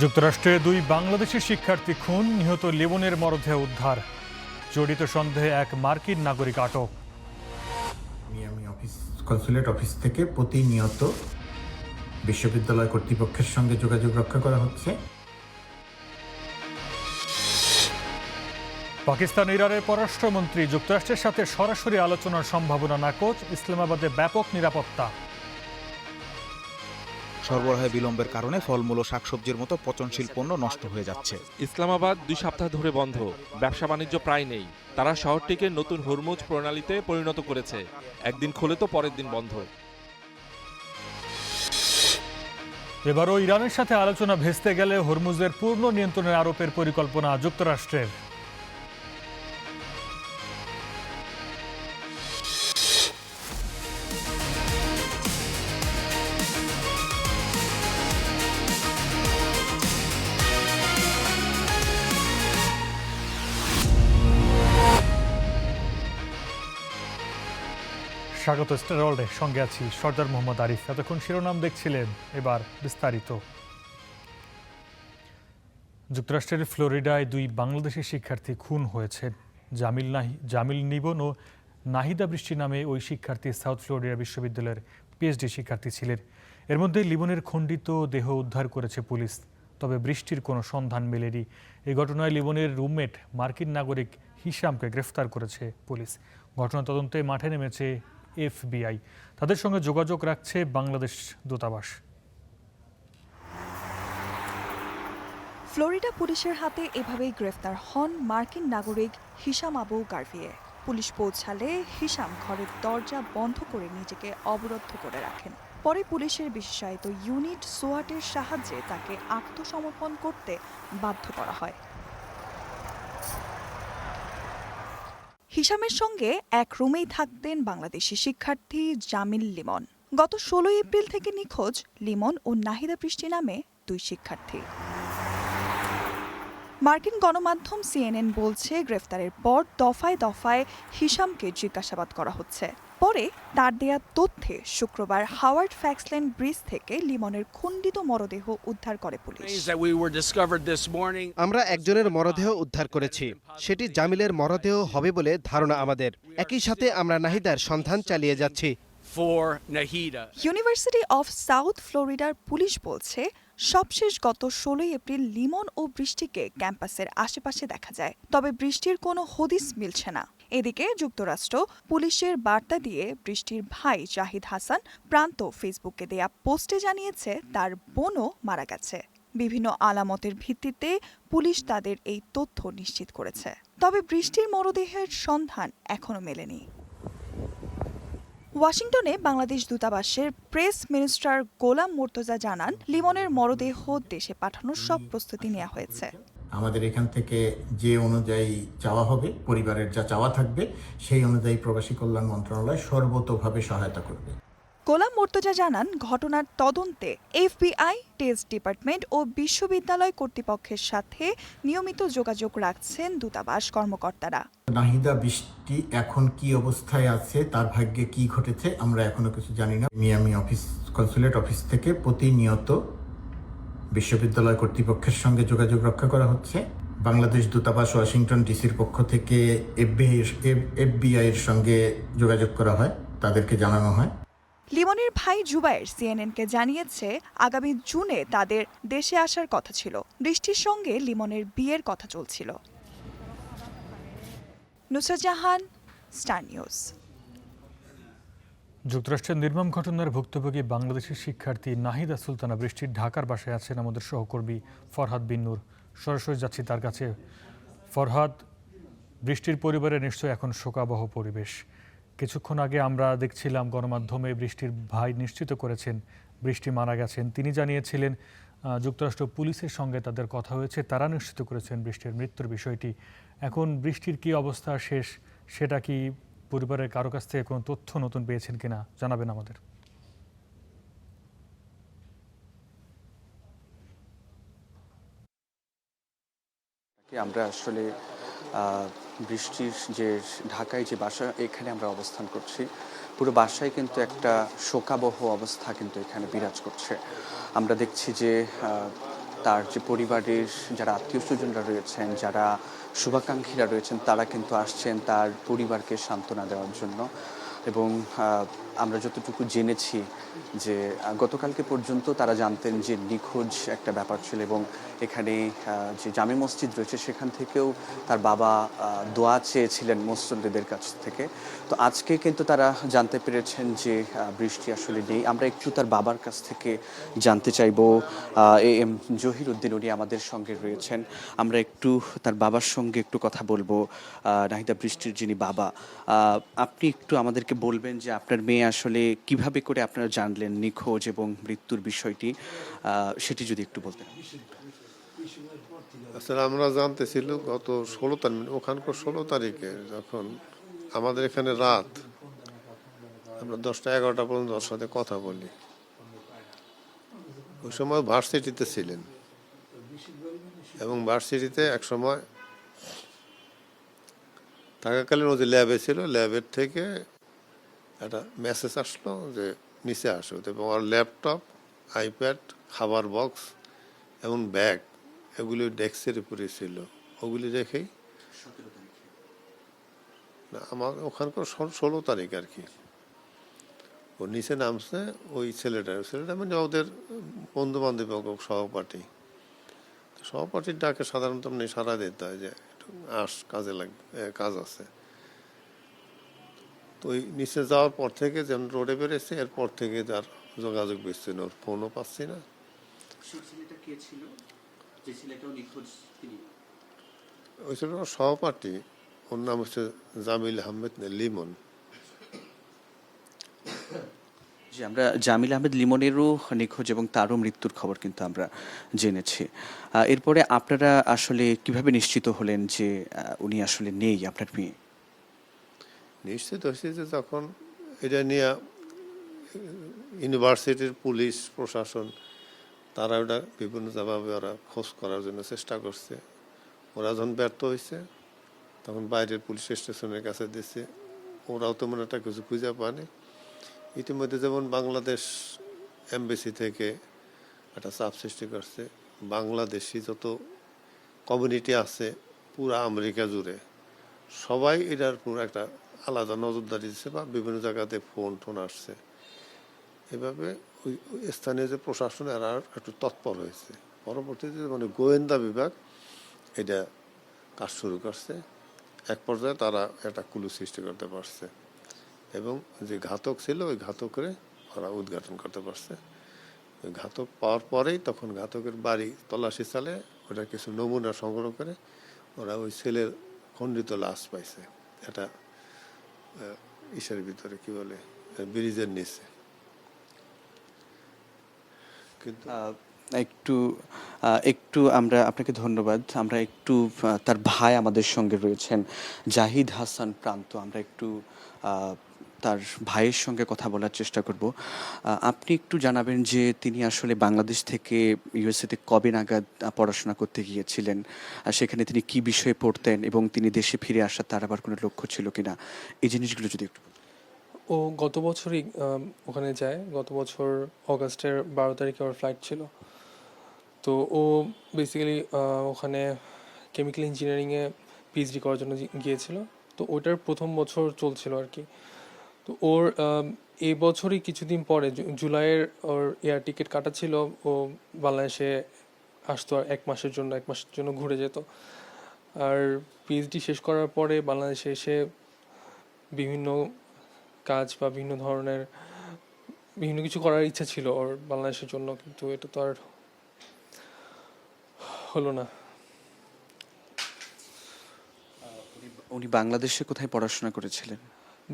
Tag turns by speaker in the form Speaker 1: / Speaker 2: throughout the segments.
Speaker 1: যুক্তরাষ্ট্রে দুই বাংলাদেশি শিক্ষার্থী খুন, নিহত লিবনের মরদেহ উদ্ধার। জড়িত সন্দেহে এক মার্কিন নাগরিক আটক।
Speaker 2: মিয়ামি কনসুলেট অফিস থেকে প্রতিনিয়ত বিশ্ববিদ্যালয় কর্তৃপক্ষের সঙ্গে যোগাযোগ রক্ষা করা হচ্ছে।
Speaker 1: পাকিস্তান ইরানের পররাষ্ট্রমন্ত্রী যুক্তরাষ্ট্রের সাথে সরাসরি আলোচনার সম্ভাবনা নাকচ। ইসলামাবাদে ব্যাপক নিরাপত্তা।
Speaker 3: সরবরাহে বিলম্বের কারণে ফলমূল ও শাকসবজির মতো পচনশীল পণ্য নষ্ট হয়ে যাচ্ছে।
Speaker 4: ইসলামাবাদ 2 সপ্তাহ ধরে বন্ধ, ব্যবসা বাণিজ্য প্রায় নেই। তারা শহরটিকে নতুন হরমুজ প্রণালীতে পরিণত করেছে। একদিন খোলে তো পরের দিন বন্ধ।
Speaker 1: এবারও ইরানের সাথে আলোচনা ভেস্তে গেলে হরমুজের পূর্ণ নিয়ন্ত্রণের আরোপের পরিকল্পনা যুক্তরাষ্ট্রের। স্বাগত স্টার ওয়ার্ল্ডে, সঙ্গে আছি সর্দার মোহাম্মদ আরিফ। এতক্ষণ শিরোনাম দেখছিলেন, এবার বিস্তারিত। যুক্তরাষ্ট্রের ফ্লোরিডায় দুই বাংলাদেশি শিক্ষার্থী খুন হয়েছেন। জামিল নিবন ও নাহিদা বৃষ্টি নামে ওই শিক্ষার্থী সাউথ ফ্লোরিডা বিশ্ববিদ্যালয়ের পিএইচডি শিক্ষার্থী ছিলেন। এর মধ্যে লিবনের খণ্ডিত দেহ উদ্ধার করেছে পুলিশ, তবে বৃষ্টির কোনো সন্ধান মেলেনি। এই ঘটনায় লিবনের রুমমেট মার্কিন নাগরিক হিশামকে গ্রেফতার করেছে পুলিশ। ঘটনা তদন্তে মাঠে নেমেছে এফবিআই। তাদের সঙ্গে যোগাযোগ রাখছে বাংলাদেশ দূতাবাস।
Speaker 5: ফ্লোরিডা পুলিশের হাতে এভাবেই গ্রেফতার হন মার্কিন নাগরিক হিশাম আবু গার্ভিয়ে। পুলিশ পৌঁছালে হিশাম ঘরের দরজা বন্ধ করে নিজেকে অবরুদ্ধ করে রাখেন। পরে পুলিশের বিশেষায়িত ইউনিট সোয়াটের সাহায্যে তাকে আত্মসমর্পণ করতে বাধ্য করা হয়। হিশামের সঙ্গে এক রুমেই থাকতেন বাংলাদেশি শিক্ষার্থী জামিল লিমন। গত 16 এপ্রিল থেকে নিখোঁজ লিমন ও নাহিদা বৃষ্টি নামে দুই শিক্ষার্থী। মার্কিন গণমাধ্যম সিএনএন বলছে, গ্রেফতারের পর দফায় দফায় হিশামকে জিজ্ঞাসাবাদ করা হচ্ছে। পরে তার দেয়া তথ্যে শুক্রবার হাওয়ার্ড ফ্যাক্সল্যান্ড ব্রিজ থেকে লিমনের খণ্ডিত মরদেহ উদ্ধার করে পুলিশ।
Speaker 6: আমরা একজনের মরদেহ উদ্ধার করেছি, সেটি জামিলের মরদেহ হবে বলে ধারণা আমাদের। একই সাথে আমরা নাহিদার সন্ধান চালিয়ে যাচ্ছি।
Speaker 5: ইউনিভার্সিটি অফ সাউথ ফ্লোরিডার পুলিশ বলছে, সবশেষ গত 16 এপ্রিল লিমন ও বৃষ্টিকে ক্যাম্পাসের আশেপাশে দেখা যায়, তবে বৃষ্টির কোনো হদিস মিলছে না। এদিকে যুক্তরাষ্ট্র পুলিশের বার্তা দিয়ে বৃষ্টির ভাই জাহিদ হাসান প্রান্ত ফেসবুকে দেয়া পোস্টে জানিয়েছে তার বোনও মারা গেছে। বিভিন্ন আলামতের ভিত্তিতে পুলিশ তাদের এই তথ্য নিশ্চিত করেছে, তবে বৃষ্টির মরদেহের সন্ধান এখনো মেলেনি। ওয়াশিংটনে বাংলাদেশ দূতাবাসের প্রেস মিনিস্টার গোলাম মুর্তজা জানান, লিমনের মরদেহ দেশে পাঠানোর সব প্রস্তুতি নেওয়া হয়েছে।
Speaker 2: আমাদের এখান থেকে যে অনুযায়ী চাওয়া হবে, পরিবারের যা চাওয়া থাকবে, সেই অনুযায়ী প্রবাসী কল্যাণ মন্ত্রণালয় সর্বতোভাবে সহায়তা করবে।
Speaker 5: গোলাম মুর্তজা জানান, ঘটনার তদন্তে এফবিআই, টেস্ট ডিপার্টমেন্ট ও বিশ্ববিদ্যালয় কর্তৃপক্ষের সাথে নিয়মিত যোগাযোগ রাখছেন দূতাবাস কর্মকর্তারা।
Speaker 2: নাহিদা বৃষ্টি এখন কি অবস্থায় আছে, তার ভাগ্যে কি ঘটেছে, আমরা এখনো কিছু জানি না। মিয়ামি কনসুলেট অফিস থেকে প্রতিনিয়ত বিশ্ববিদ্যালয় কর্তৃপক্ষের সঙ্গে যোগাযোগ রক্ষা করা হচ্ছে। বাংলাদেশ দূতাবাস ওয়াশিংটন ডিসির পক্ষ থেকে এফবিআই এর সঙ্গে যোগাযোগ করা হয়, তাদেরকে জানানো হয়।
Speaker 5: লিমনের ভাই জুবায়ের সিএনএনকে জানিয়েছে, আগামী জুনে তাদের দেশে আসার কথা ছিল। বৃষ্টির সঙ্গে লিমনের বিয়ের কথা চলছিল। Nusrat Jahan, star news.
Speaker 1: যুক্তরাষ্ট্রের নির্মম ঘটনার ভুক্তভোগী বাংলাদেশি শিক্ষার্থী নাহিদা সুলতানা বৃষ্টির ঢাকার বাসায় আছেন আমাদের সহকর্মী ফরহাদ বিন নূর। সরাসরি যাচ্ছি তার কাছে। ফরহাদ, বৃষ্টির পরিবারে নিশ্চয়ই এখন শোকাবহ পরিবেশ। কিছুক্ষণ আগে আমরা দেখছিলাম গণমাধ্যমে বৃষ্টির ভাই নিশ্চিত করেছেন বৃষ্টি মারা গেছেন। তিনি জানিয়েছিলেন যুক্তরাষ্ট্র পুলিশের সঙ্গে তাদের কথা হয়েছে, তারা নিশ্চিত করেছেন বৃষ্টির মৃত্যুর বিষয়টি। এখন বৃষ্টির কি অবস্থা শেষ, সেটা কি পরিবারের কারো কাছ থেকে কোনো তথ্য নতুন পেয়েছেন কিনা জানাবেন আমাদের।
Speaker 7: আমরা আসলে বৃষ্টির যে ঢাকায় যে বাসা, এখানে আমরা অবস্থান করছি। পুরো বাসায় কিন্তু একটা শোকাবহ অবস্থা কিন্তু এখানে বিরাজ করছে। আমরা দেখছি যে তার যে পরিবারের যারা আত্মীয় স্বজনরা রয়েছেন, যারা শুভাকাঙ্ক্ষীরা রয়েছেন, তারা কিন্তু আসছেন তার পরিবারকে সান্ত্বনা দেওয়ার জন্য। এবং আমরা যতটুকু জেনেছি যে গতকালকে পর্যন্ত তারা জানতেন যে নিখোঁজ একটা ব্যাপার ছিল, এবং এখানে যে জামে মসজিদ রয়েছে সেখান থেকেও তার বাবা দোয়া চেয়েছিলেন মুসল্লিদের কাছ থেকে। তো আজকে কিন্তু তারা জানতে পেরেছেন যে বৃষ্টি আসলে নেই। আমরা একটু তার বাবার কাছ থেকে জানতে চাইবো। এম জহির উদ্দিন উনি আমাদের সঙ্গে রয়েছেন, আমরা একটু তার বাবার সঙ্গে একটু কথা বলবো। নাহিদা বৃষ্টির যিনি বাবা, আপনি একটু আমাদেরকে বলবেন যে আপনার মেয়ে আসলে কিভাবে করে আপনারা জানলেন নিখোঁজ এবং মৃত্যুর বিষয়টি, সেটি যদি একটু বলতেন।
Speaker 8: আসলে আমরা জানতেছিল গত 16 তারিখ, ওখানকার 16 তারিখে যখন আমাদের এখানে রাত, আমরা 10টা 11টা পর্যন্ত ওর সাথে কথা বলি। ওই সময় ভার্সিটিতে ছিলেন, এবং ভার্সিটিতে এক সময় থাকাকালীন ও যে ল্যাবে ছিল, ল্যাবের থেকে একটা মেসেজ আসলো যে নিচে আসো, এবং ওর ল্যাপটপ, আইপ্যাড, খাবার বক্স এবং ব্যাগ এগুলি ডেস্কের উপরে ছিল। ওগুলি রেখেই না, আমার ওখানকার 16 তারিখ আর কি, ও নিচে নামছে। ওই ছেলেটা মানে ওদের বন্ধু বান্ধব সহপাঠীর ডাকে সাধারণত এমনি সারা দিতে হয় যে একটু আস, কাজে লাগবে, কাজ আছে। তো ওই নিচে যাওয়ার পর থেকে যেমন রোডে বেরোচ্ছে, এরপর থেকে তার যোগাযোগ বিচ্ছিন্ন, ওর ফোনও পাচ্ছি না। ওই ছেলেটার সহপাঠী, ওর নাম হচ্ছে জামিল আহমেদ লিমন।
Speaker 7: যে আমরা জামিল আহমেদ লিমনেরও নিখোঁজ এবং তারও মৃত্যুর খবর কিন্তু আমরা জেনেছি। এরপরে আপনারা আসলে কিভাবে নিশ্চিত হলেন যে উনি আসলে নেই, আপনার মেয়ে?
Speaker 8: নিশ্চিত হয়েছে যে যখন এটা নিয়ে ইউনিভার্সিটির পুলিশ প্রশাসন, তারা ওটা বিভিন্নভাবে ওরা খোঁজ করার জন্য চেষ্টা করছে। ওরা যখন ব্যর্থ হয়েছে, তখন বাইরের পুলিশ স্টেশনের কাছে দিচ্ছে, ওরাও তেমন একটা কিছু খুঁজে পায়নি। ইতিমধ্যে যেমন বাংলাদেশ এমবেসি থেকে একটা চাপ সৃষ্টি করছে, বাংলাদেশি যত কমিউনিটি আছে পুরা আমেরিকা জুড়ে, সবাই এটার পুরো একটা আলাদা নজরদারি দিচ্ছে, বা বিভিন্ন জায়গাতে ফোন আসছে। এভাবে ওই স্থানীয় যে প্রশাসন এরা একটু তৎপর হয়েছে। পরবর্তীতে মানে গোয়েন্দা বিভাগ এটা কাজ শুরু করছে। এক পর্যায়ে তারা একটা ক্লু সৃষ্টি করতে পারছে, এবং যে ঘাতক ছিল ওই ঘাতকরে ওরা উদ্ঘাটন করতে পারছে। ওই ঘাতক পাওয়ার পরেই তখন ঘাতকের বাড়ি তল্লাশি চালে ওটা কিছু নমুনা সংগ্রহ করে ওরা ওই ছেলের খণ্ডিত লাশ পাইছে। এটা ইসের ভিতরে কি বলে, ব্রিজের নিচে। কিন্তু
Speaker 7: একটু আমরা আপনাকে ধন্যবাদ। আমরা একটু তার ভাই আমাদের সঙ্গে রয়েছেন, জাহিদ হাসান প্রান্ত, আমরা একটু তার ভাইয়ের সঙ্গে কথা বলার চেষ্টা করব। আপনি একটু জানাবেন যে তিনি আসলে বাংলাদেশ থেকে ইউএসএতে কবে নাগাদ পড়াশোনা করতে গিয়েছিলেন, সেখানে তিনি কি বিষয়ে পড়তেন, এবং তিনি দেশে ফিরে আসার তার আবার কোনো লক্ষ্য ছিল কিনা, এই জিনিসগুলো যদি একটু।
Speaker 9: ও গত বছরই ওখানে যায়, গত বছর অগাস্টের 12 তারিখে ওর ফ্লাইট ছিল। তো ও বেসিক্যালি ওখানে কেমিক্যাল ইঞ্জিনিয়ারিংয়ে পিএইচডি করার জন্য গিয়েছিল। তো ওইটার প্রথম বছর চলছিল আর কি। তো ওর এই বছরই কিছুদিন পরে জুলাইয়ের ওর এয়ার টিকিট কাটা ছিল, ও বাংলাদেশে আসতো আর এক মাসের জন্য ঘুরে যেত। আর পিএইচডি শেষ করার পরে বাংলাদেশে এসে বিভিন্ন কাজ বা বিভিন্ন কিছু করার ইচ্ছা ছিল ওর বাংলাদেশের জন্য, কিন্তু এটা তো আর হলো না।
Speaker 7: উনি বাংলাদেশে কোথায় পড়াশোনা করেছিলেন?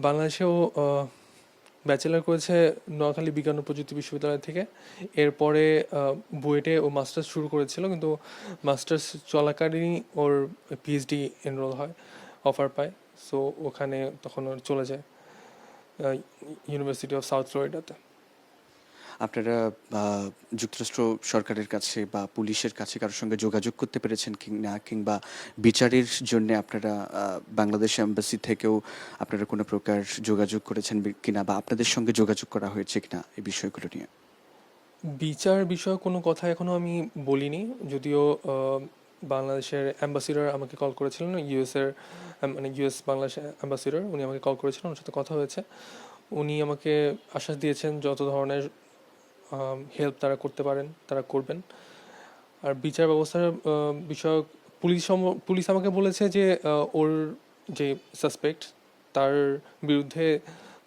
Speaker 9: বাংলাদেশে ও ব্যাচেলার করেছে নোয়াখালী বিজ্ঞান ও প্রযুক্তি বিশ্ববিদ্যালয় থেকে। এরপরে বুয়েটে ও মাস্টার্স শুরু করেছিল, কিন্তু মাস্টার্স চলাকালীনই ওর পিএইচডি এনরোল হয়, অফার পায়। সো ওখানে তখন ওর চলে যায় ইউনিভার্সিটি অফ সাউথ ফ্লোরিডাতে।
Speaker 7: আপনারা যুক্তরাষ্ট্র সরকারের কাছে বা পুলিশের কাছে কারোর সঙ্গে যোগাযোগ করতে পেরেছেন কিনা, কিংবা বিচারের জন্য আপনারা বাংলাদেশ এম্বাসি থেকেও আপনারা কোনো প্রকার যোগাযোগ করেছেন কিনা, বা আপনাদের সঙ্গে যোগাযোগ করা হয়েছে কিনা এই বিষয়গুলো নিয়ে?
Speaker 9: বিচার বিষয়ে কোনো কথা এখনো আমি বলিনি, যদিও বাংলাদেশের অ্যাম্বাসিডর আমাকে কল করেছিলেন, মানে ইউএস বাংলাদেশ অ্যাম্বাসিডর, উনি আমাকে কল করেছিলেন, ওনার সাথে কথা হয়েছে। উনি আমাকে আশ্বাস দিয়েছেন যত ধরনের হেল্প তারা করতে পারেন তারা করবেন। আর বিচার ব্যবস্থার বিষয়ক পুলিশ আমাকে বলেছে যে ওর যে সাসপেক্ট তার বিরুদ্ধে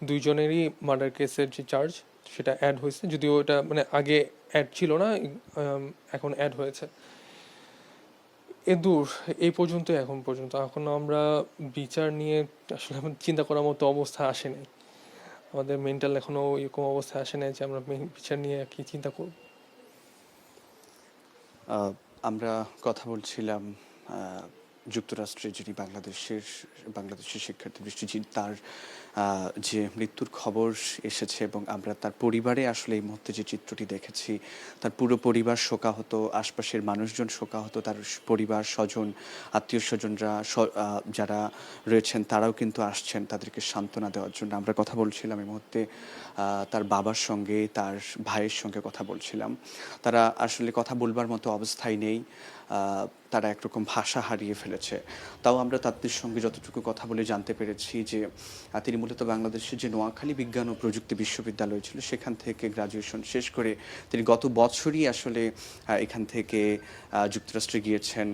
Speaker 9: 2 জনেরই মার্ডার কেসের যে চার্জ সেটা অ্যাড হয়েছে, যদিও এটা মানে আগে অ্যাড ছিল না, এখন অ্যাড হয়েছে। দূর এই পর্যন্ত, এখন আমরা বিচার নিয়ে আসলে চিন্তা করার মতো অবস্থা আসেনি, আমাদের মেন্টাল এখনো এরকম অবস্থা আসে নাই যে আমরা বিচার নিয়ে কি চিন্তা করব।
Speaker 7: আমরা কথা বলছিলাম যুক্তরাষ্ট্রে যিনি বাংলাদেশের শিক্ষার্থী বৃষ্টিজিৎ, তার যে মৃত্যুর খবর এসেছে এবং আমরা তার পরিবারে আসলে এই মুহূর্তে যে চিত্রটি দেখেছি, তার পুরো পরিবার শোকাহত, আশপাশের মানুষজন শোকাহত, তার পরিবার স্বজন আত্মীয় স্বজনরা যারা রয়েছেন তারাও কিন্তু আসছেন তাদেরকে সান্ত্বনা দেওয়ার জন্য। আমরা কথা বলছিলাম এই মুহূর্তে তার বাবার সঙ্গে, তার ভাইয়ের সঙ্গে কথা বলছিলাম। তারা আসলে কথা বলবার মতো অবস্থায় নেই, তারা একরকম ভাষা হারিয়ে ফেলেছে। তাও আমরা তাদের সঙ্গে যতটুকু কথা বলে জানতে পেরেছি যে তিনি মূলত বাংলাদেশের যে নোয়াখালী বিজ্ঞান ও প্রযুক্তি বিশ্ববিদ্যালয় ছিল সেখান থেকে গ্রাজুয়েশন শেষ করে তিনি গত বছরই আসলে এখান থেকে যুক্তরাষ্ট্রে গিয়েছেন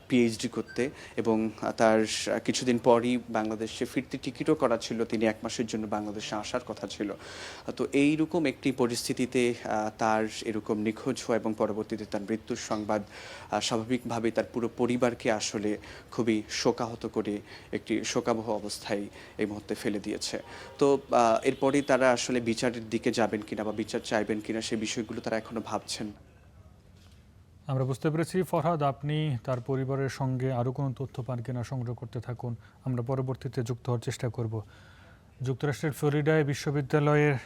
Speaker 7: পিএইচডি করতে, এবং তার কিছুদিন পরই বাংলাদেশে ফিরতে টিকিটও করা ছিল, তিনি 1 মাসের জন্য বাংলাদেশে আসার কথা ছিল। তো এইরকম একটি পরিস্থিতিতে তার এরকম নিখোঁজ হওয়া এবং পরবর্তীতে তার মৃত্যুর সংবাদ স্বাভাবিকভাবে তার পুরো পরিবারকে আসলে খুবই শোকাহত করে একটি শোকাবহ অবস্থায় এই মুহূর্তে ফেলে দিয়েছে। তো এরপরেই তারা আসলে বিচারের দিকে যাবেন কিনা বা বিচার চাইবেন কিনা সেই বিষয়গুলো তারা এখনো ভাবছেন।
Speaker 1: আমরা বুঝতে পেরেছি ফরহাদ, আপনি তার পরিবারের সঙ্গে আরও কোনো তথ্য পান কিনা সংগ্রহ করতে থাকুন, আমরা পরবর্তীতে যুক্ত হওয়ার চেষ্টা করব। যুক্তরাষ্ট্রের ফ্লোরিডায় বিশ্ববিদ্যালয়ের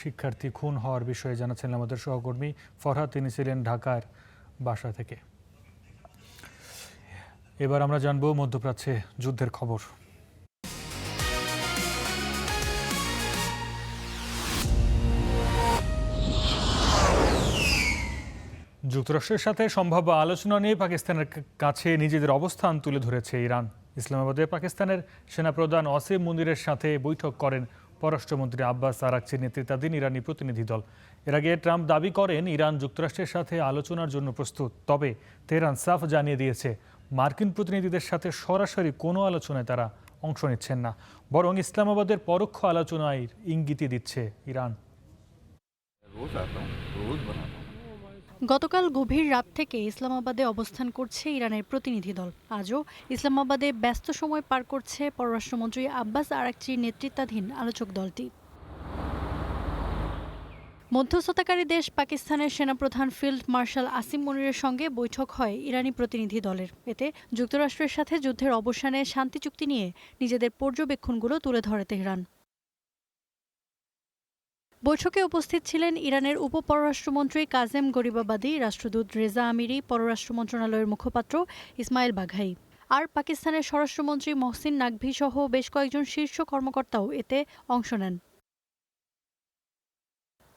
Speaker 1: শিক্ষার্থী খুন হওয়ার বিষয়ে জানাচ্ছেন আমাদের সহকর্মী ফরহাদ, তিনি ছিলেন ঢাকার বাসা থেকে। এবার আমরা জানব মধ্যপ্রাচ্যে যুদ্ধের খবর। যুক্তরাষ্ট্রের সাথে সম্ভাব্য আলোচনা নিয়ে পাকিস্তানের কাছে নিজেদের অবস্থান তুলে ধরেছে ইরান। ইসলামাবাদে পাকিস্তানের সেনাপ্রধান ওয়াসিম মুনিরের সাথে বৈঠক করেন পররাষ্ট্রমন্ত্রী আব্বাস আরাকচির নেতৃত্বাধীন ইরানি প্রতিনিধি দল। এর আগে ট্রাম্প দাবি করেন ইরান যুক্তরাষ্ট্রের সাথে আলোচনার জন্য প্রস্তুত, তবে তেহরান সাফ জানিয়ে দিয়েছে মার্কিন প্রতিনিধিদের সাথে সরাসরি কোনো আলোচনায় তারা অংশ নিচ্ছেন না, বরং ইসলামাবাদের পরোক্ষ আলোচনায় ইঙ্গিতই দিচ্ছে ইরান।
Speaker 10: গতকাল গভীর রাত থেকে ইসলামাবাদে অবস্থান করছে ইরানের প্রতিনিধি দল। আজও ইসলামাবাদে ব্যস্ত সময় পার করছে পররাষ্ট্রমন্ত্রী আব্বাস আরাকচির নেতৃত্বাধীন আলোচক দলটি। মধ্যস্থতাকারী দেশ পাকিস্তানের সেনাপ্রধান ফিল্ড মার্শাল আসিম মুনিরের সঙ্গে বৈঠক হয় ইরানি প্রতিনিধি দলের। এতে যুক্তরাষ্ট্রের সাথে যুদ্ধের অবসানে শান্তি চুক্তি নিয়ে নিজেদের পর্যবেক্ষণগুলো তুলে ধরে তেহরান। বৈঠকে উপস্থিত ছিলেন ইরানের উপপররাষ্ট্রমন্ত্রী কাজেম গরিবাবাদী, রাষ্ট্রদূত রেজা আমিরি, পররাষ্ট্র মন্ত্রণালয়ের মুখপাত্র ইসমাইল বাঘাই। আর পাকিস্তানের স্বরাষ্ট্রমন্ত্রী মহসিন নাকভি সহ বেশ কয়েকজন শীর্ষ কর্মকর্তাও এতে অংশ নেন।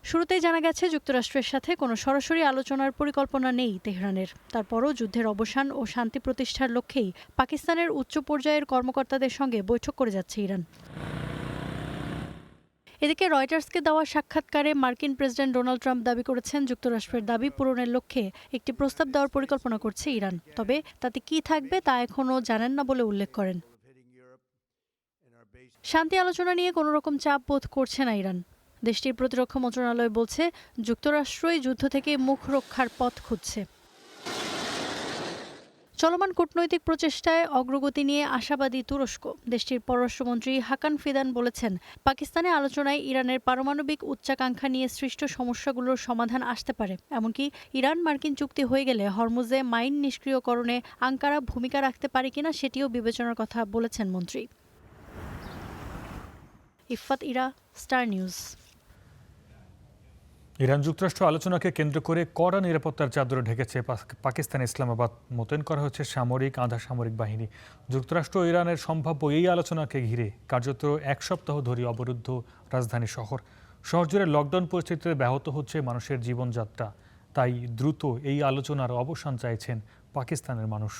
Speaker 10: শুরুতেই জানা গেছে যুক্তরাষ্ট্রের সাথে কোনো সরাসরি আলোচনার পরিকল্পনা নেই তেহরানের। তারপরও যুদ্ধের অবসান ও শান্তি প্রতিষ্ঠার লক্ষ্যেই পাকিস্তানের উচ্চ পর্যায়ের কর্মকর্তাদের সঙ্গে বৈঠক করে যাচ্ছে ইরান। এদিকে রয়টার্সকে দেওয়া সাক্ষাৎকারে মার্কিন প্রেসিডেন্ট ডোনাল্ড ট্রাম্প দাবি করেছেন যুক্তরাষ্ট্রের দাবি পূরণের লক্ষ্যে একটি প্রস্তাব দেওয়ার পরিকল্পনা করছে ইরান, তবে তাতে কি থাকবে তা এখনও জানেন না বলে উল্লেখ করেন। শান্তি আলোচনা নিয়ে কোনো রকম চাপ বোধ করছে না ইরান। দেশটির প্রতিরক্ষা মন্ত্রণালয় বলছে যুক্তরাষ্ট্রই যুদ্ধ থেকে মুখ রক্ষার পথ খুঁজছে। চলমান কূটনৈতিক প্রচেষ্টায় অগ্রগতি নিয়ে আশাবাদী তুরস্ক। দেশটির পররাষ্ট্রমন্ত্রী হাকান ফিদান বলেছেন পাকিস্তানে আলোচনায় ইরানের পারমাণবিক উচ্চাকাঙ্ক্ষা নিয়ে সৃষ্ট সমস্যাগুলোর সমাধান আসতে পারে। এমনকি ইরান মার্কিন চুক্তি হয়ে গেলে হরমুজে মাইন নিষ্ক্রিয়করণে আঙ্কারা ভূমিকা রাখতে পারে কিনা সেটিও বিবেচনার কথা বলেছেন মন্ত্রী। Ifat Ira, star news.
Speaker 1: Iran যুক্তরাষ্ট্র আলোচনাকে কেন্দ্র করে কড়া নিরাপত্তার চাদরে ঢেকেছে পাকিস্তান। ইসলামাবাদ মোতায়েন করা হচ্ছে সামরিক, আধা সামরিক বাহিনী। যুক্তরাষ্ট্র ও ইরানের সম্ভাব্য এই আলোচনাকে ঘিরে কার্যত 1 সপ্তাহ ধরে অবরুদ্ধ রাজধানী শহর। শহরজুড়ে লকডাউন পরিস্থিতিতে ব্যাহত হচ্ছে মানুষের জীবনযাত্রা, তাই দ্রুত এই আলোচনার অবসান চাইছেন পাকিস্তানের মানুষ।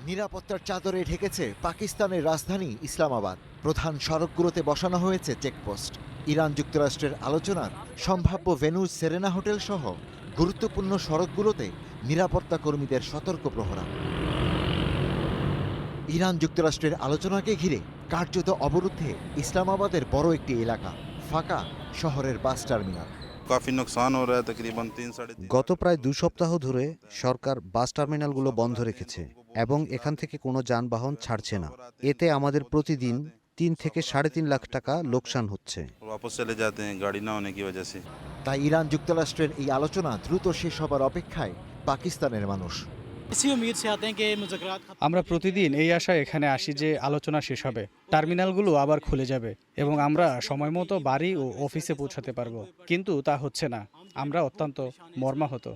Speaker 11: নিরাপত্তার চাদরে ঢেকেছে পাকিস্তানের রাজধানী ইসলামাবাদ। প্রধান সড়কগুলোতে বসানো হয়েছে চেকপোস্ট। ইরান যুক্তরাষ্ট্রের আলোচনার সম্ভাব্য ভেন্যু সেরেনা হোটেল সহ গুরুত্বপূর্ণ সড়কগুলোতে নিরাপত্তা কর্মীদের সতর্ক প্রহরা। ইরান যুক্তরাষ্ট্রের আলোচনাকে ঘিরে কার্যত অবরুদ্ধে ইসলামাবাদের বড় একটি এলাকা, ফাঁকা শহরের বাস টার্মিনাল।
Speaker 12: গত প্রায় 2 সপ্তাহ ধরে সরকার বাস টার্মিনালগুলো বন্ধ রেখেছে এবং এখান থেকে কোনো যানবাহন ছাড়ছে না। এতে আমাদের প্রতিদিন 3 থেকে 3.5 লাখ টাকা লোকসান হচ্ছে।
Speaker 11: তাই ইরান যুক্তরাষ্ট্রের এই আলোচনা দ্রুত শেষ হবার অপেক্ষায় পাকিস্তানের মানুষ।
Speaker 13: আমরা প্রতিদিন এই আশায় এখানে আসি যে আলোচনা শেষ হবে, টার্মিনালগুলো আবার খুলে যাবে এবং আমরা সময় মতো বাড়ি ও অফিসে পৌঁছাতে পারবো, কিন্তু তা হচ্ছে না। আমরা অত্যন্ত মর্মাহত।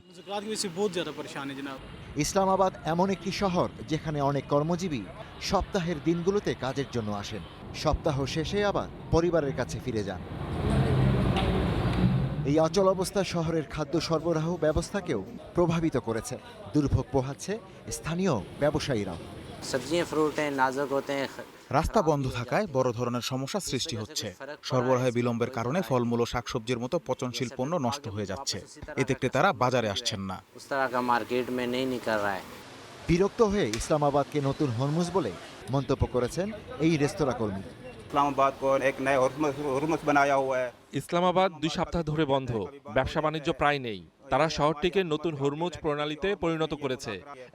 Speaker 11: ইসলামাবাদ এমন একটি শহর যেখানে অনেক কর্মজীবী সপ্তাহের দিনগুলোতে কাজের জন্য আসেন, সপ্তাহ শেষে আবার পরিবারের কাছে ফিরে যান। এই অচল অবস্থা শহরের খাদ্য সরবরাহ ব্যবস্থাকেও প্রভাবিত করেছে। দুর্ভোগ পোহাচ্ছে স্থানীয় ব্যবসায়ীরাও।
Speaker 3: রাস্তা বন্ধ থাকায় বড় ধরনের সমস্যা সৃষ্টি হচ্ছে। সরবরাহে বিলম্বের কারণে ফলমূল ও শাকসবজির মতো পচনশীল পণ্য নষ্ট হয়ে যাচ্ছে। এতে ক্রেতারা বাজারে আসছেন না।
Speaker 11: বিরক্ত হয়ে ইসলামাবাদকে নতুন হরমুজ বলে মন্তব্য করেছেন এই রেস্তোরাঁ কর্মী।
Speaker 4: ইসলামাবাদ 2 সপ্তাহ ধরে বন্ধ, ব্যবসা বাণিজ্য প্রায় নেই। তারা শহরটিকে নতুন হরমুজ প্রণালীতে পরিণত করেছে।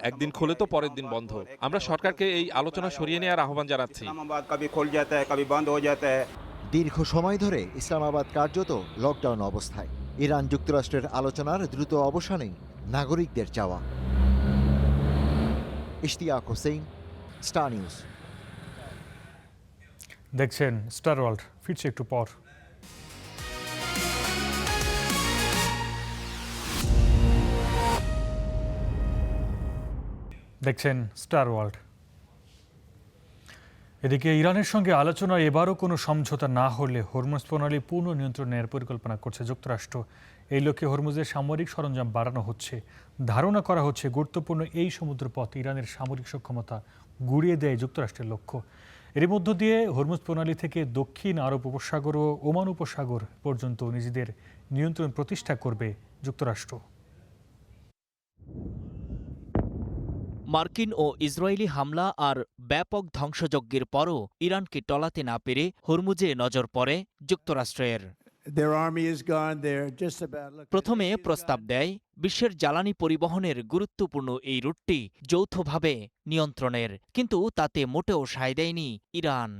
Speaker 4: একদিন খোলে তো পরের দিন বন্ধ। আমরা সরকারকে এই আলোচনা সরিয়ে নেওয়ার আহ্বান জানাচ্ছি।
Speaker 11: দীর্ঘ সময় ধরে ইসলামাবাদ কার্যত লকডাউন অবস্থায়। ইরান যুক্তরাষ্ট্রের আলোচনার দ্রুত অবসানেই নাগরিকদের চাওয়া। Ishtiaq Hossain, star news.
Speaker 1: দেখছেন স্টার ওয়ার্ল্ড, ফিরছে একটু পর। দেখছেন স্টার ওয়ার্ল্ড। এদিকে ইরানের সঙ্গে আলোচনা এবারও কোনো সমঝোতা না হলে হরমুজ প্রণালী পূর্ণ নিয়ন্ত্রণ নেওয়ার পরিকল্পনা করছে যুক্তরাষ্ট্র। এই লক্ষ্যে হরমুজের সামরিক সরঞ্জাম বাড়ানো হচ্ছে। ধারণা করা হচ্ছে গুরুত্বপূর্ণ এই সমুদ্রপথ ইরানের সামরিক সক্ষমতা গুড়িয়ে দেয় যুক্তরাষ্ট্রের লক্ষ্য। এর মধ্য দিয়ে হরমুজ প্রণালী থেকে দক্ষিণ আরব উপসাগর ও ওমান উপসাগর পর্যন্ত নিজেদের নিয়ন্ত্রণ প্রতিষ্ঠা করবে যুক্তরাষ্ট্র।
Speaker 14: মার্কিন ও ইসরায়েলি হামলা আর ব্যাপক ধ্বংসযজ্ঞের পরও ইরানকে টলাতে না পেরে হরমুজে নজর পড়ে যুক্তরাষ্ট্রের। প্রথমে প্রস্তাব দেয় বিশ্বের জ্বালানি পরিবহনের গুরুত্বপূর্ণ এই রুটটি যৌথভাবে নিয়ন্ত্রণের, কিন্তু তাতে মোটেও সায় দেয়নি ইরান।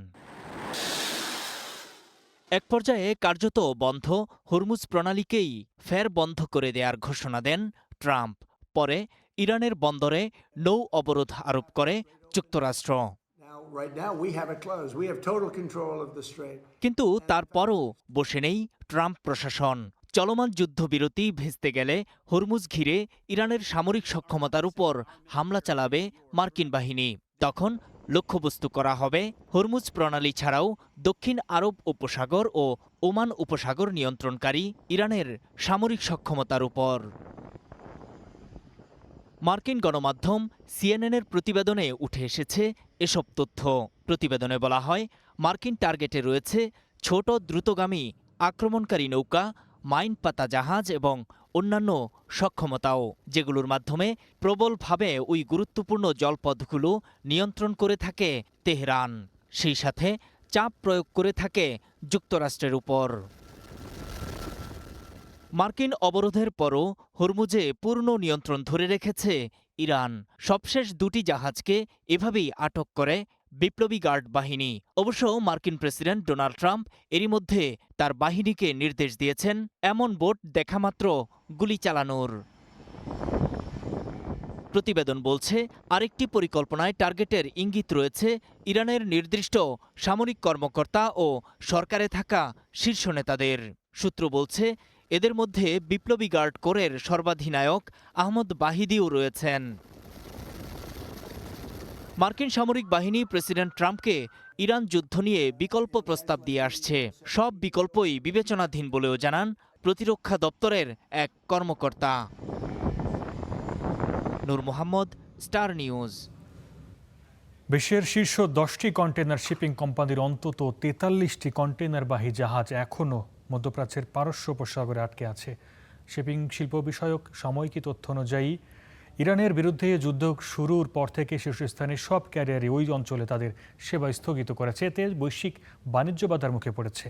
Speaker 14: এক পর্যায়ে কার্যত বন্ধ হরমুজ প্রণালীকেই ফের বন্ধ করে দেওয়ার ঘোষণা দেন ট্রাম্প। পরে ইরানের বন্দরে নৌ অবরোধ আরোপ করে যুক্তরাষ্ট্র। কিন্তু তারপরও বসে নেই ট্রাম্প প্রশাসন। চলমান যুদ্ধবিরতি ভেস্তে গেলে হরমুজ ঘিরে ইরানের সামরিক সক্ষমতার উপর হামলা চালাবে মার্কিন বাহিনী। তখন লক্ষ্যবস্তু করা হবে হরমুজ প্রণালী ছাড়াও দক্ষিণ আরব উপসাগর ও ওমান উপসাগর নিয়ন্ত্রণকারী ইরানের সামরিক সক্ষমতার উপর। মার্কিন গণমাধ্যম সিএনএনের প্রতিবেদনে উঠে এসেছে এসব তথ্য। প্রতিবেদনে বলা হয়, মার্কিন টার্গেটে রয়েছে ছোট দ্রুতগামী আক্রমণকারী নৌকা, মাইন পাতা জাহাজ এবং অন্যান্য সক্ষমতাও, যেগুলোর মাধ্যমে প্রবলভাবে ওই গুরুত্বপূর্ণ জলপথগুলো নিয়ন্ত্রণ করে থাকে তেহরান। সেই সাথে চাপ প্রয়োগ করে থাকে যুক্তরাষ্ট্রের উপর। মার্কিন অবরোধের পরও হরমুজে পূর্ণ নিয়ন্ত্রণ ধরে রেখেছে ইরান। সবশেষ 2টি জাহাজকে এভাবেই আটক করে বিপ্লবী গার্ড বাহিনী। অবশ্য মার্কিন প্রেসিডেন্ট ডোনাল্ড ট্রাম্প এরই মধ্যে তার বাহিনীকে নির্দেশ দিয়েছেন এমন বোট দেখামাত্র গুলি চালানোর। প্রতিবেদন বলছে, আরেকটি পরিকল্পনায় টার্গেটের ইঙ্গিত রয়েছে ইরানের নির্দিষ্ট সামরিক কর্মকর্তা ও সরকারে থাকা শীর্ষ নেতাদের। সূত্র বলছে, এদের মধ্যে বিপ্লবী গার্ড কোরের সর্বাধিনায়ক আহমদ বাহিদিও রয়েছেন। মার্কিন সামরিক বাহিনী প্রেসিডেন্ট ট্রাম্পকে ইরান যুদ্ধ নিয়ে বিকল্প প্রস্তাব দিয়ে আসছে। সব বিকল্পই বিবেচনাধীন বলেও জানান প্রতিরক্ষা দপ্তরের এক কর্মকর্তা। নূর মোহাম্মদ, স্টার নিউজ।
Speaker 1: বিশ্বের শীর্ষ 10টি কন্টেইনার শিপিং কোম্পানির অন্তত 43টি কন্টেইনারবাহী জাহাজ এখনও মধ্যপ্রাচ্যের পারস্য উপসাগরে আটকে আছে। শিপিং শিল্প বিষয়ক সাময়িকী তথ্য অনুযায়ী ইরানের বিরুদ্ধে যুদ্ধ শুরুর পর থেকে শীর্ষস্থানীয় সব ক্যারিয়ারই ওই অঞ্চলে তাদের সেবা স্থগিত করেছে। এতে বৈশ্বিক বাণিজ্য বাধার মুখে পড়েছে।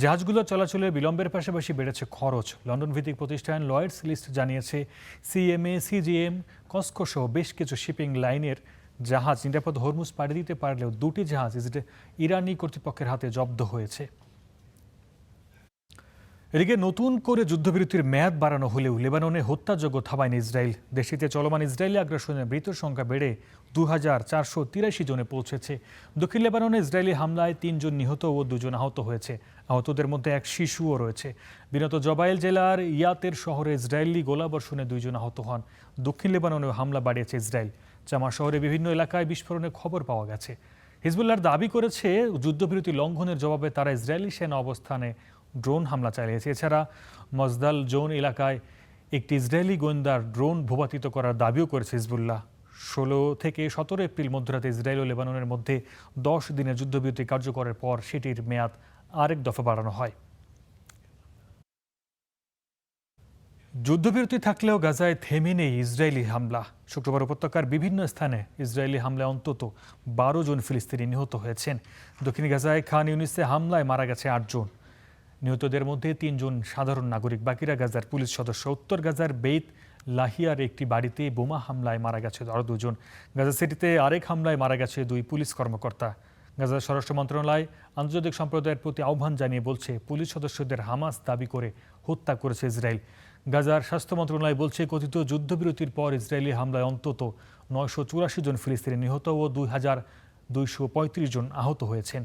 Speaker 1: জাহাজগুলো চলাচলে বিলম্বের পাশাপাশি বেড়েছে খরচ। লন্ডন ভিত্তিক প্রতিষ্ঠান লয়েডস লিস্ট জানিয়েছে সিএমএ, সিজিএম, কসকো সহ বেশ কিছু শিপিং লাইনের জাহাজ নিরাপদ হরমুজ পাড়ি দিতে পারলেও 2টি জাহাজ ইরানি কর্তৃপক্ষের হাতে জব্দ হয়েছে। এদিকে নতুন করে যুদ্ধবিরতির মেয়াদ বাড়ানো হলেও লেবাননে হত্যাযজ্ঞ থামায়নি ইসরায়েল। দেশটিতে চলমান ইসরায়েলি আগ্রাসনের মৃতের সংখ্যা বেড়ে 2483 জনে পৌঁছেছে। দক্ষিণ লেবাননে ইসরায়েলি হামলায় 3 জন নিহত ও 2 জন আহত হয়েছে। আহতদের মধ্যে এক শিশুও রয়েছে। বিনত জবাইল জেলার ইয়াতের শহরে ইসরায়েলি গোলাবর্ষণে 2 জন আহত হন। দক্ষিণ লেবাননেও হামলা বাড়িয়েছে ইসরায়েল। জামা শহরে বিভিন্ন এলাকায় বিস্ফোরণের খবর পাওয়া গেছে। হিজবুল্লাহর দাবি করেছে যুদ্ধবিরতি লঙ্ঘনের জবাবে তারা ইসরায়েলি সেনা অবস্থানে ড্রোন হামলা চালিয়েছে। এছাড়া মজদাল জোন এলাকায় একটি ইসরায়েলি গোয়েন্দার ড্রোন ভূপাতিত করার দাবিও করেছে হিজবুল্লাহ। 16 থেকে 17 এপ্রিল মধ্যরাতে ইসরায়েল ও লেবাননের মধ্যে 10 দিনের যুদ্ধবিরতি কার্যকরের পর সেটির মেয়াদ আরেক দফা বাড়ানো হয়। যুদ্ধবিরতি থাকলেও গাজায় থেমে নেই ইসরায়েলি হামলা। শুক্রবার উপত্যকার বিভিন্ন স্থানে ইসরায়েলি হামলায় অন্তত 12 জন ফিলিস্তিনি নিহত হয়েছেন। দক্ষিণ গাজায় খান ইউনিসে হামলায় মারা গেছে 8 জন। নিহতদের মধ্যে 3 জন সাধারণ নাগরিক, বাকিরা গাজার পুলিশ সদস্য। উত্তর গাজার বেইত লাহিয়ার একটি বাড়িতে বোমা হামলায় মারা গেছে আরও 2 জন। গাজা সিটিতে আরেক হামলায় মারা গেছে 2 পুলিশ কর্মকর্তা। গাজার স্বরাষ্ট্র মন্ত্রণালয় আন্তর্জাতিক সম্প্রদায়ের প্রতি আহ্বান জানিয়ে বলছে, পুলিশ সদস্যদের হামাস দাবি করে হত্যা করেছে ইসরায়েল। গাজার স্বাস্থ্য মন্ত্রণালয় বলছে, কথিত যুদ্ধবিরতির পর ইসরায়েলি হামলায় অন্তত 984 জন ফিলিস্তিনি নিহত ও 2235 জন আহত হয়েছেন।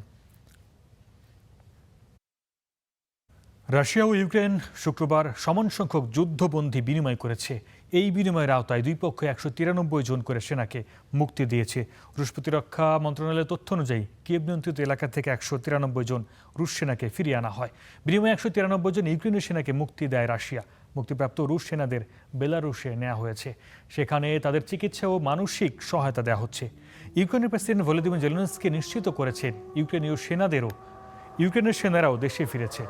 Speaker 1: রাশিয়া ও ইউক্রেন শুক্রবার সমান সংখ্যক যুদ্ধবন্দী বিনিময় করেছে। এই বিনিময়ের আওতায় দুই পক্ষ 193 জন করে সেনাকে মুক্তি দিয়েছে। রুশ প্রতিরক্ষা মন্ত্রণালয়ের তথ্য অনুযায়ী কিয়েভ নিয়ন্ত্রিত এলাকা থেকে 193 জন রুশ সেনাকে ফিরিয়ে আনা হয়। বিনিময়ে 193 জন ইউক্রেনের সেনাকে মুক্তি দেয় রাশিয়া। মুক্তিপ্রাপ্ত রুশ সেনাদের বেলারুশে নেওয়া হয়েছে। সেখানে তাদের চিকিৎসা ও মানসিক সহায়তা দেওয়া হচ্ছে। ইউক্রেনের প্রেসিডেন্ট ভলোদিমির জেলেনস্কি নিশ্চিত করেছেন ইউক্রেনের সেনারাও দেশে ফিরেছে।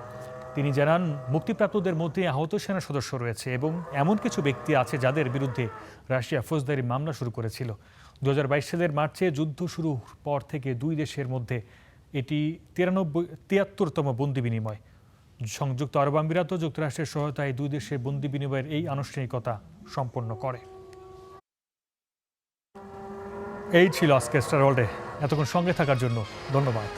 Speaker 1: তিনি জানান, মুক্তিপ্রাপ্তদের মধ্যে আহত সেনা সদস্য রয়েছে এবং এমন কিছু ব্যক্তি আছে যাদের বিরুদ্ধে রাশিয়া ফৌজদারি মামলা শুরু করেছিল। 2022 সালের মার্চে যুদ্ধ শুরুর পর থেকে দুই দেশের মধ্যে এটি 73তম বন্দি বিনিময়। সংযুক্ত আরব আমিরাত ও যুক্তরাষ্ট্রের সহায়তায় দুই দেশের বন্দি বিনিময়ের এই আনুষ্ঠানিকতা সম্পন্ন করে। এই ছিল আজকের স্টার ওয়ার্ল্ডে। এতক্ষণ সঙ্গে থাকার জন্য ধন্যবাদ।